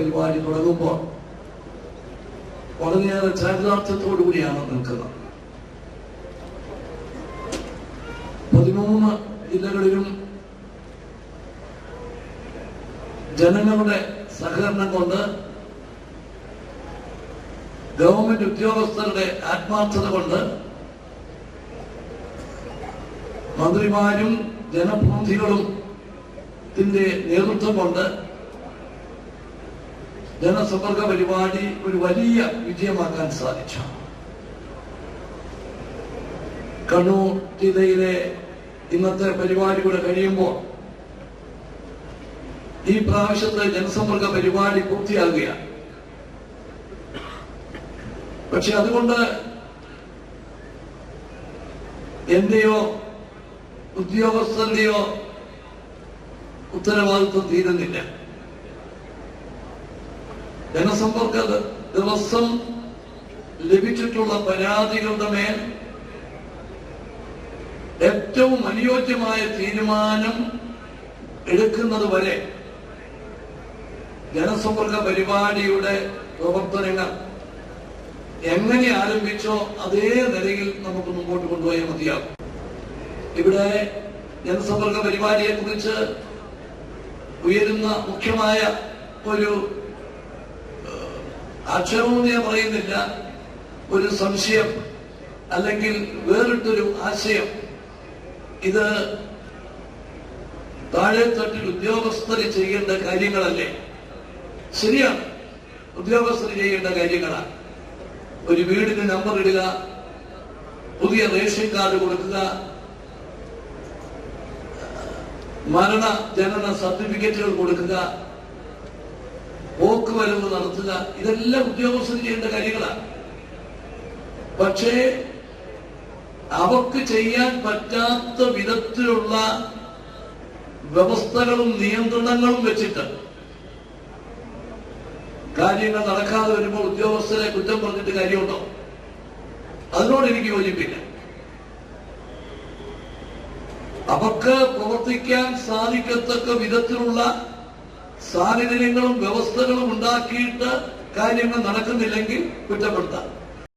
പരിപാടി തുടങ്ങുമ്പോൾ വളരെയേറെ ചാരിതാർത്ഥ്യത്തോടു കൂടിയാണ് നിൽക്കുന്നത്. 13 ജില്ലകളിലും ജനങ്ങളുടെ സഹകരണം കൊണ്ട്, ഗവൺമെന്റ് ഉദ്യോഗസ്ഥരുടെ ആത്മാർത്ഥത കൊണ്ട്, മന്ത്രിമാരും ജനപ്രതിനിധികളും നേതൃത്വം കൊണ്ട് ജനസമ്പർക്ക പരിപാടി ഒരു വലിയ വിജയമാക്കാൻ സാധിച്ചു. കണ്ണൂർ ജില്ലയിലെ ഇന്നത്തെ പരിപാടി കൂടെ കഴിയുമ്പോൾ ഈ പ്രാവശ്യത്തെ ജനസമ്പർക്ക പരിപാടി പൂർത്തിയാകുകയാണ്. പക്ഷെ അതുകൊണ്ട് എന്റെയോ ഉദ്യോഗസ്ഥന്റെയോ ഉത്തരവാദിത്വം തീരുന്നില്ല. ജനസമ്പർക്ക ദിവസം ലഭിച്ചിട്ടുള്ള പരാതികളുടെ മേൽ ഏറ്റവും അനുയോജ്യമായ തീരുമാനം എടുക്കുന്നത് വരെ ജനസമ്പർക്ക പരിപാടിയുടെ പ്രവർത്തനങ്ങൾ എങ്ങനെ ആരംഭിച്ചോ അതേ നിലയിൽ നമുക്ക് മുമ്പോട്ട് കൊണ്ടുപോയാൽ മതിയാകും. ഇവിടെ ജനസമ്പർക്ക പരിപാടിയെ കുറിച്ച് ഉയരുന്ന മുഖ്യമായ ഒരു ആക്ഷേപം ഞാൻ പറയുന്നില്ല, ഒരു സംശയം അല്ലെങ്കിൽ വേറിട്ടൊരു ആശയം, ഇത് താഴെത്തട്ടിൽ ഉദ്യോഗസ്ഥർ ചെയ്യേണ്ട കാര്യങ്ങളല്ലേ? ശരിയാണ്, ഉദ്യോഗസ്ഥർ ചെയ്യേണ്ട കാര്യങ്ങളാണ്. ഒരു വീടിന് നമ്പർ ഇടുക, പുതിയ റേഷൻ കാർഡ് കൊടുക്കുക, മരണ ജനന സർട്ടിഫിക്കറ്റുകൾ കൊടുക്കുക, പോക്കുവരവ് നടത്തുക, ഇതെല്ലാം ഉദ്യോഗസ്ഥർ ചെയ്യേണ്ട കാര്യങ്ങളാണ്. പക്ഷേ അവർക്ക് ചെയ്യാൻ പറ്റാത്ത വിധത്തിലുള്ള വ്യവസ്ഥകളും നിയന്ത്രണങ്ങളും വെച്ചിട്ട് കാര്യങ്ങൾ നടക്കാതെ വരുമ്പോൾ ഉദ്യോഗസ്ഥരെ കുറ്റം പറഞ്ഞിട്ട് കാര്യമുണ്ടോ? അതിനോട് എനിക്ക് യോജിപ്പില്ല. അവർക്ക് പ്രവർത്തിക്കാൻ സാധിക്കത്തക്ക വിധത്തിലുള്ള സാഹചര്യങ്ങളും വ്യവസ്ഥകളും ഉണ്ടാക്കിയിട്ട് കാര്യങ്ങൾ നടക്കുന്നില്ലെങ്കിൽ കുറ്റപ്പെടുത്താം.